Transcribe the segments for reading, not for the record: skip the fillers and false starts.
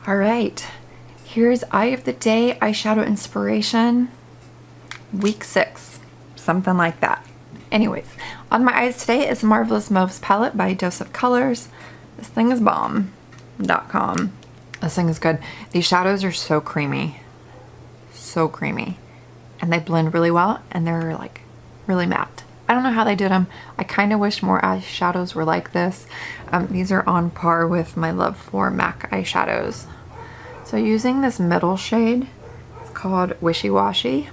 All right, here's Eye of the Day Eyeshadow Inspiration, week 6, something like that. Anyways, on my eyes today is Marvelous Mauves palette by Dose of Colors. This thing is bomb.com. This thing is good. These shadows are so creamy, and they blend really well, and they're like really matte. I don't know how they did them. I kind of wish more eyeshadows were like this. These are on par with my love for MAC eyeshadows. So using this middle shade, it's called Wishy Washy.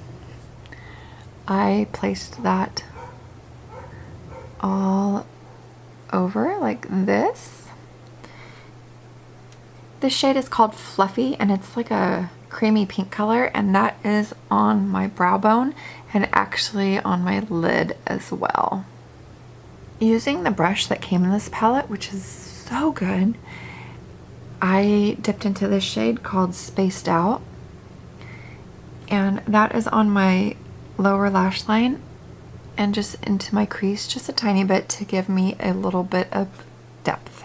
I placed that all over like this. This shade is called Fluffy, and it's like a creamy pink color, and that is on my brow bone and actually on my lid as well. Using the brush that came in this palette, which is so good, I dipped into this shade called Spaced Out, and that is on my lower lash line and just into my crease just a tiny bit to give me a little bit of depth.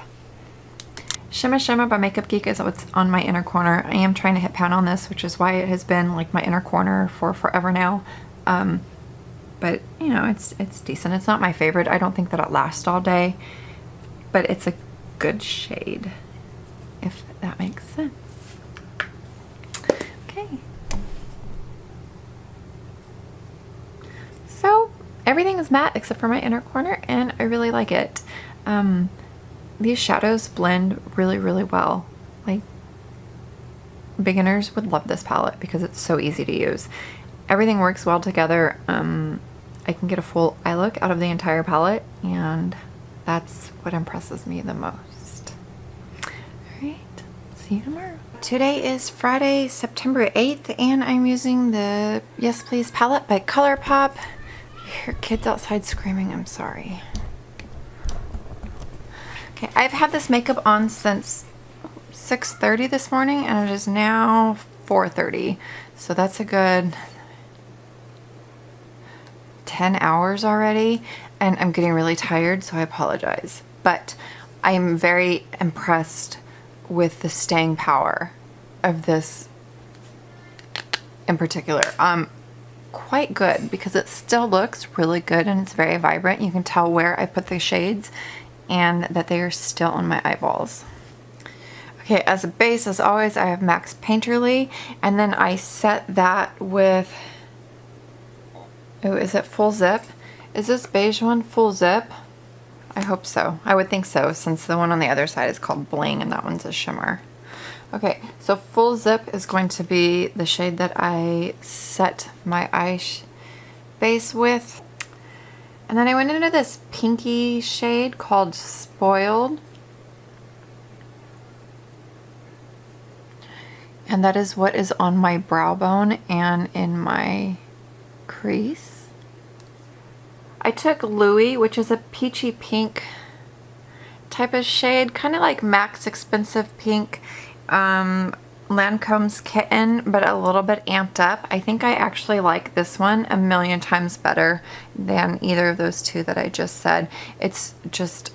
Shimma Shimma by Makeup Geek is what's on my inner corner. I am trying to hit pan on this, which is why it has been like my inner corner for forever now. But you know, it's decent. It's not my favorite. I don't think that it lasts all day, but it's a good shade, if that makes sense. Okay. So everything is matte except for my inner corner, and I really like it. These shadows blend really, really well. Like, beginners would love this palette because it's so easy to use. Everything works well together. I can get a full eye look out of the entire palette, and that's what impresses me the most. Alright, see you tomorrow. Today is Friday, September 8th, and I'm using the Yes Please palette by ColourPop. I hear kids outside screaming, I'm sorry. Okay, I've had this makeup on since 6:30 this morning, and it is now 4:30, so that's a good 10 hours already, and I'm getting really tired, so I apologize. But I'm very impressed with the staying power of this in particular. Quite good, because it still looks really good and it's very vibrant. You can tell where I put the shades and that they are still on my eyeballs. Okay, as a base, as always, I have MAC's Painterly, and then I set that with, oh, is it Full Zip? Is this beige one Full Zip? I hope so. I would think so, since the one on the other side is called Bling and that one's a shimmer. Okay, so Full Zip is going to be the shade that I set my base with. And then I went into this pinky shade called Spoiled. And that is what is on my brow bone and in my crease. I took Louie, which is a peachy pink type of shade, kind of like MAC's Expensive Pink, Lancome's Kitten, but a little bit amped up. I think I actually like this one a million times better than either of those two that I just said. It's just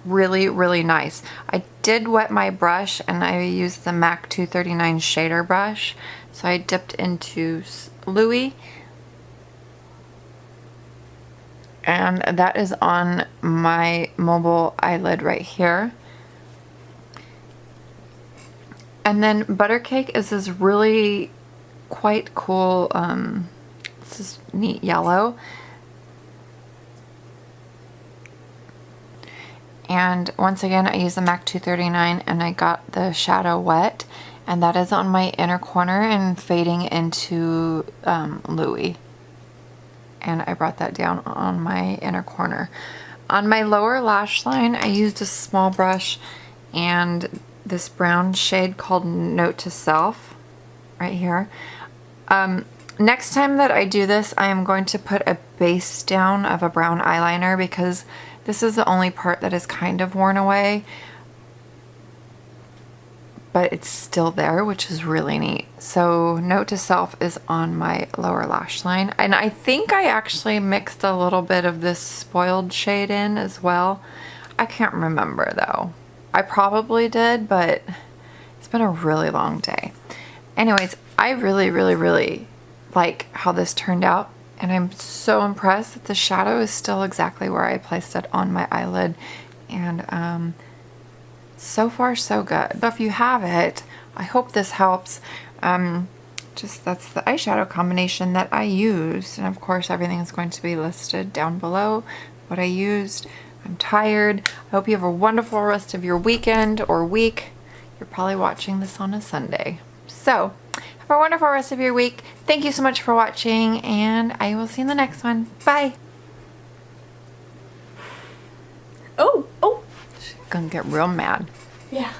really, really nice. I did wet my brush, and I used the MAC 239 shader brush. So I dipped into Louie, and that is on my mobile eyelid right here. And then Buttercake is this really quite cool, this is neat yellow. And once again, I used the MAC 239, and I got the shadow wet, and that is on my inner corner and fading into Louie. And I brought that down on my inner corner. On my lower lash line, I used a small brush and this brown shade called Note to Self right here. Next time that I do this, I am going to put a base down of a brown eyeliner, because this is the only part that is kind of worn away, but it's still there, which is really neat. So Note to Self is on my lower lash line, and I think I actually mixed a little bit of this Spoiled shade in as well. I can't remember though. I probably did, but it's It's been a really long day. Anyways, I really, really, really like how this turned out. And I'm so impressed that the shadow is still exactly where I placed it on my eyelid. And so far, so good. So if you have it, I hope this helps. That's the eyeshadow combination that I used. And of course, everything is going to be listed down below, what I used. I'm tired. I hope you have a wonderful rest of your weekend or week. You're probably watching this on a Sunday. So, have a wonderful rest of your week. Thank you so much for watching, and I will see you in the next one. Bye. Oh. She's gonna get real mad. Yeah.